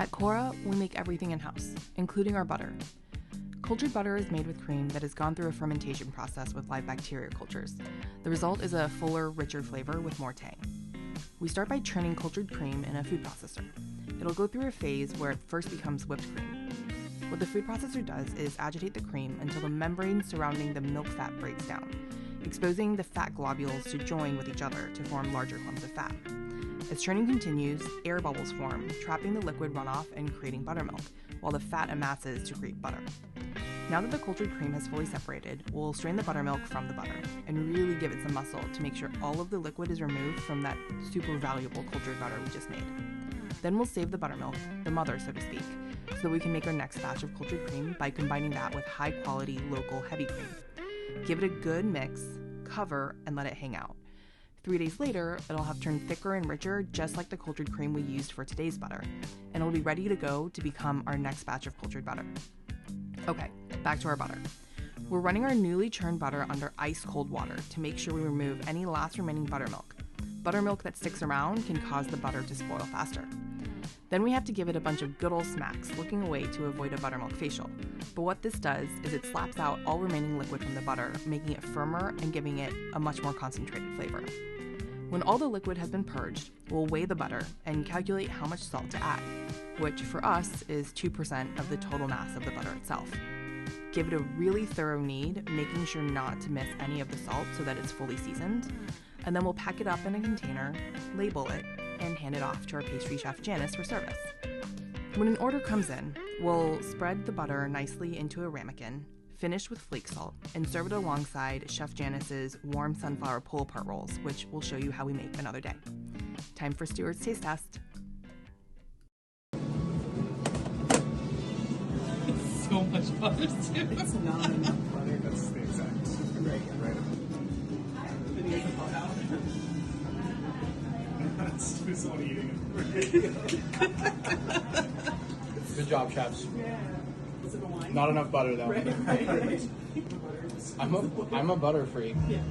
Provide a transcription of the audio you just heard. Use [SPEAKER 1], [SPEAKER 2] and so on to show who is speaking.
[SPEAKER 1] At Cora, we make everything in-house, including our butter. Cultured butter is made with cream that has gone through a fermentation process with live bacteria cultures. The result is a fuller, richer flavor with more tang. We start by churning cultured cream in a food processor. It'll go through a phase where it first becomes whipped cream. What the food processor does is agitate the cream until the membrane surrounding the milk fat breaks down, exposing the fat globules to join with each other to form larger clumps of fat. As churning continues, air bubbles form, trapping the liquid runoff and creating buttermilk, while the fat amasses to create butter. Now that the cultured cream has fully separated, we'll strain the buttermilk from the butter and really give it some muscle to make sure all of the liquid is removed from that super valuable cultured butter we just made. Then we'll save the buttermilk, the mother so to speak, so that we can make our next batch of cultured cream by combining that with high quality local heavy cream. Give it a good mix, cover, and let it hang out. 3 days later, it'll have turned thicker and richer just like the cultured cream we used for today's butter, and it'll be ready to go to become our next batch of cultured butter. Okay, back to our butter. We're running our newly churned butter under ice cold water to make sure we remove any last remaining buttermilk. Buttermilk that sticks around can cause the butter to spoil faster. Then we have to give it a bunch of good old smacks, looking away to avoid a buttermilk facial. But what this does is it slaps out all remaining liquid from the butter, making it firmer and giving it a much more concentrated flavor. When all the liquid has been purged, we'll weigh the butter and calculate how much salt to add, which for us is 2% of the total mass of the butter itself. Give it a really thorough knead, making sure not to miss any of the salt so that it's fully seasoned, and then we'll pack it up in a container, label it, and hand it off to our pastry chef Janice for service. When an order comes in, we'll spread the butter nicely into a ramekin, finish with flake salt, and serve it alongside Chef Janice's warm sunflower pull-apart rolls, which we'll show you how we make another day. Time for Stuart's taste test.
[SPEAKER 2] So much butter too.
[SPEAKER 3] It's not enough butter.
[SPEAKER 4] That's the exact right. That's too someone eating it.
[SPEAKER 2] Good job, chefs.
[SPEAKER 3] Yeah. Was it a wine?
[SPEAKER 2] Not enough butter though.
[SPEAKER 3] Right.
[SPEAKER 2] I'm a butter freak.
[SPEAKER 3] Yeah.